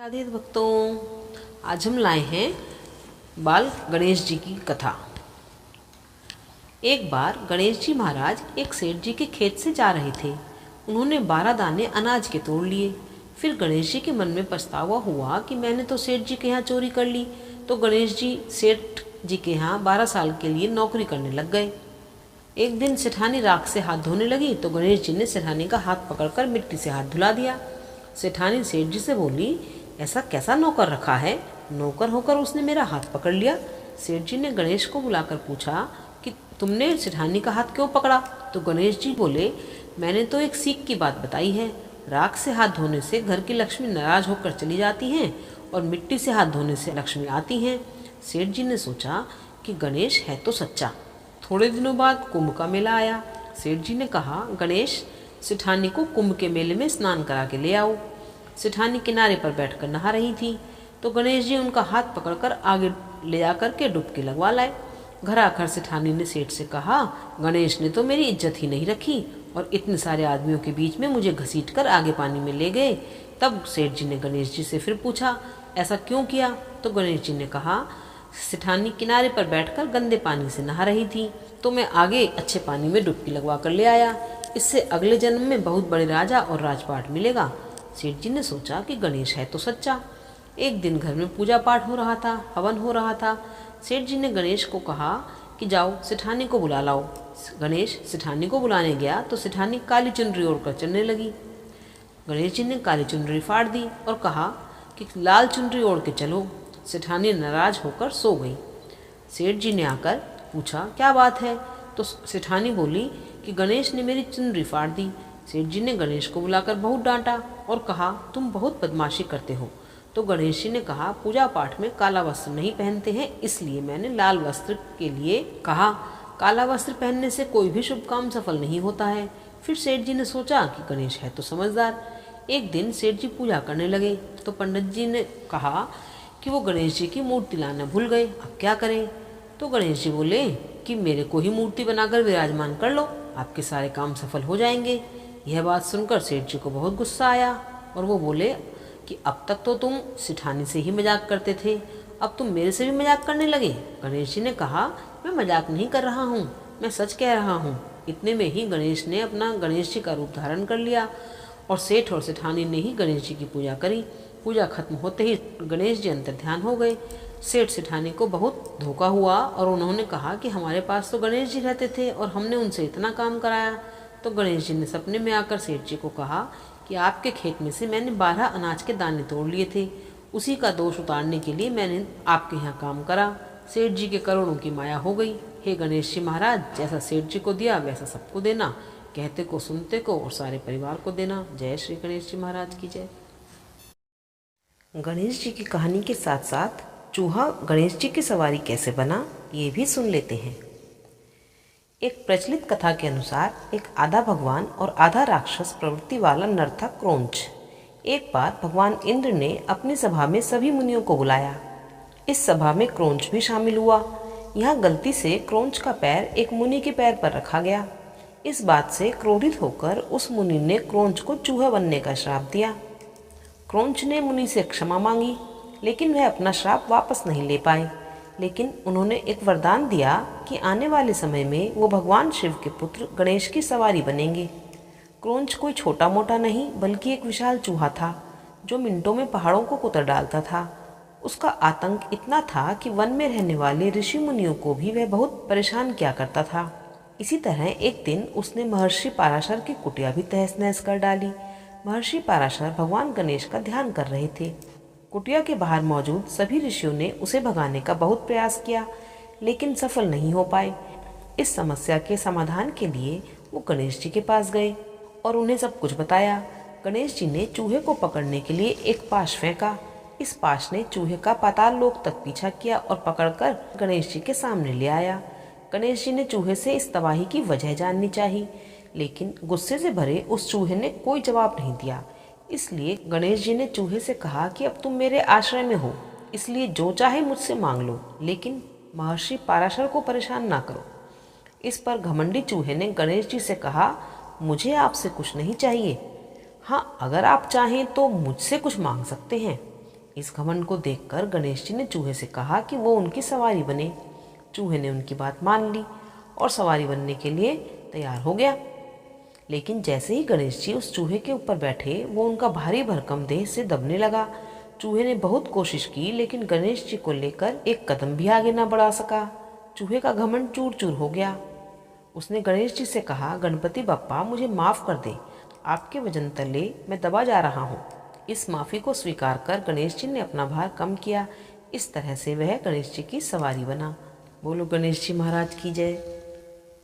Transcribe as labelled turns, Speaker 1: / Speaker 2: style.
Speaker 1: राधे भक्तों, आज हम लाए हैं बाल गणेश जी की कथा। एक बार गणेश जी महाराज एक सेठ जी के खेत से जा रहे थे। उन्होंने 12 दाने अनाज के तोड़ लिए। फिर गणेश जी के मन में पछतावा हुआ कि मैंने तो सेठ जी के यहाँ चोरी कर ली। तो गणेश जी सेठ जी के यहाँ 12 साल के लिए नौकरी करने लग गए। एक दिन सेठानी राख से हाथ धोने लगी तो गणेश जी ने सेठानी का हाथ पकड़कर मिट्टी से हाथ धुला दिया। सेठानी सेठ जी से बोली, ऐसा कैसा नौकर रखा है, नौकर होकर उसने मेरा हाथ पकड़ लिया। सेठ जी ने गणेश को बुलाकर पूछा कि तुमने सेठानी का हाथ क्यों पकड़ा। तो गणेश जी बोले, मैंने तो एक सीख की बात बताई है। राख से हाथ धोने से घर की लक्ष्मी नाराज होकर चली जाती हैं और मिट्टी से हाथ धोने से लक्ष्मी आती हैं। सेठ जी ने सोचा कि गणेश है तो सच्चा। थोड़े दिनों बाद कुंभ का मेला आया। सेठ जी ने कहा, गणेश, सेठानी को कुंभ के मेले में स्नान करा के ले आओ। सेठानी किनारे पर बैठकर नहा रही थी तो गणेश जी उनका हाथ पकड़कर आगे ले जाकर के डुबकी लगवा लाए। घर आकर सेठानी ने सेठ से कहा, गणेश ने तो मेरी इज्जत ही नहीं रखी और इतने सारे आदमियों के बीच में मुझे घसीटकर आगे पानी में ले गए। तब सेठ जी ने गणेश जी से फिर पूछा, ऐसा क्यों किया। तो गणेश जी ने कहा, सेठानी किनारे पर बैठकर गंदे पानी से नहा रही थी तो मैं आगे अच्छे पानी में डुबकी लगवा कर ले आया। इससे अगले जन्म में बहुत बड़े राजा और राजपाट मिलेगा। सेठ जी ने सोचा कि गणेश है तो सच्चा। एक दिन घर में पूजा पाठ हो रहा था, हवन हो रहा था। सेठ जी ने गणेश को कहा कि जाओ सेठानी को बुला लाओ। गणेश सेठानी को बुलाने गया तो सेठानी काली चुनरी ओढ़कर चलने लगी। गणेश जी ने काली चुनरी फाड़ दी और कहा कि लाल चुनरी ओढ़ के चलो। सेठानी नाराज होकर सो गई। सेठ जी ने आकर पूछा, क्या बात है। तो सेठानी बोली कि गणेश ने मेरी चुनरी फाड़ दी। सेठ जी ने गणेश को बुलाकर बहुत डांटा और कहा, तुम बहुत बदमाशी करते हो। तो गणेश जी ने कहा, पूजा पाठ में काला वस्त्र नहीं पहनते हैं, इसलिए मैंने लाल वस्त्र के लिए कहा। काला वस्त्र पहनने से कोई भी शुभ काम सफल नहीं होता है। फिर सेठ जी ने सोचा कि गणेश है तो समझदार। एक दिन सेठ जी पूजा करने लगे तो पंडित जी ने कहा कि वो गणेश जी की मूर्ति लाना भूल गए, अब क्या करें। तो गणेश जी बोले कि मेरे को ही मूर्ति बनाकर विराजमान कर लो, आपके सारे काम सफल हो जाएंगे। यह बात सुनकर सेठ जी को बहुत गुस्सा आया और वो बोले कि अब तक तो तुम सेठानी से ही मजाक करते थे, अब तुम मेरे से भी मजाक करने लगे। गणेश जी ने कहा, मैं मजाक नहीं कर रहा हूँ, मैं सच कह रहा हूँ। इतने में ही गणेश ने अपना गणेश जी का रूप धारण कर लिया और सेठ और सेठानी ने ही गणेश जी की पूजा करी। पूजा खत्म होते ही गणेश जी अंतर्ध्यान हो गए। सेठ सेठानी को बहुत धोखा हुआ और उन्होंने कहा कि हमारे पास तो गणेश जी रहते थे और हमने उनसे इतना काम कराया। तो गणेश जी ने सपने में आकर सेठ जी को कहा कि आपके खेत में से मैंने 12 अनाज के दाने तोड़ लिए थे, उसी का दोष उतारने के लिए मैंने आपके यहाँ काम करा। सेठ जी के करोड़ों की माया हो गई। हे गणेश जी महाराज, जैसा सेठ जी को दिया वैसा सबको देना, कहते को सुनते को और सारे परिवार को देना। जय श्री गणेश जी महाराज की जय। गणेश जी की कहानी के साथ साथ चूहा गणेश जी की सवारी कैसे बना, ये भी सुन लेते हैं। एक प्रचलित कथा के अनुसार एक आधा भगवान और आधा राक्षस प्रवृत्ति वाला नर था क्रोंच। एक बार भगवान इंद्र ने अपनी सभा में सभी मुनियों को बुलाया। इस सभा में क्रोंच भी शामिल हुआ। यहाँ गलती से क्रोंच का पैर एक मुनि के पैर पर रखा गया। इस बात से क्रोधित होकर उस मुनि ने क्रोंच को चूहा बनने का श्राप दिया। क्रोंच ने मुनि से क्षमा मांगी, लेकिन वह अपना श्राप वापस नहीं ले पाए। लेकिन उन्होंने एक वरदान दिया कि आने वाले समय में वो भगवान शिव के पुत्र गणेश की सवारी बनेंगे। क्रोंच कोई छोटा मोटा नहीं बल्कि एक विशाल चूहा था जो मिनटों में पहाड़ों को कुतर डालता था। उसका आतंक इतना था कि वन में रहने वाले ऋषि मुनियों को भी वह बहुत परेशान किया करता था। इसी तरह एक दिन उसने महर्षि पाराशर की कुटिया भी तहस नहस कर डाली। महर्षि पाराशर भगवान गणेश का ध्यान कर रहे थे। कुटिया के बाहर मौजूद सभी ऋषियों ने उसे भगाने का बहुत प्रयास किया, लेकिन सफल नहीं हो पाए। इस समस्या के समाधान के लिए वो गणेश जी के पास गए और उन्हें सब कुछ बताया। गणेश जी ने चूहे को पकड़ने के लिए एक पाश फेंका। इस पाश ने चूहे का पाताल लोक तक पीछा किया और पकड़कर गणेश जी के सामने ले आया। गणेश जी ने चूहे से इस तबाही की वजह जाननी चाहिए, लेकिन गुस्से से भरे उस चूहे ने कोई जवाब नहीं दिया। इसलिए गणेश जी ने चूहे से कहा कि अब तुम मेरे आश्रय में हो, इसलिए जो चाहे मुझसे मांग लो, लेकिन महर्षि पाराशर को परेशान ना करो। इस पर घमंडी चूहे ने गणेश जी से कहा, मुझे आपसे कुछ नहीं चाहिए। हाँ, अगर आप चाहें तो मुझसे कुछ मांग सकते हैं। इस घमंड को देखकर गणेश जी ने चूहे से कहा कि वो उनकी सवारी बने। चूहे ने उनकी बात मान ली और सवारी बनने के लिए तैयार हो गया। लेकिन जैसे ही गणेश जी उस चूहे के ऊपर बैठे, वो उनका भारी भरकम देह से दबने लगा। चूहे ने बहुत कोशिश की, लेकिन गणेश जी को लेकर एक कदम भी आगे न बढ़ा सका। चूहे का घमंड चूर चूर हो गया। उसने गणेश जी से कहा, गणपति बप्पा, मुझे माफ़ कर दे, आपके वजन तले मैं दबा जा रहा हूँ। इस माफ़ी को स्वीकार कर गणेश जी ने अपना भार कम किया। इस तरह से वह गणेश जी की सवारी बना। बोलो गणेश जी महाराज की जय।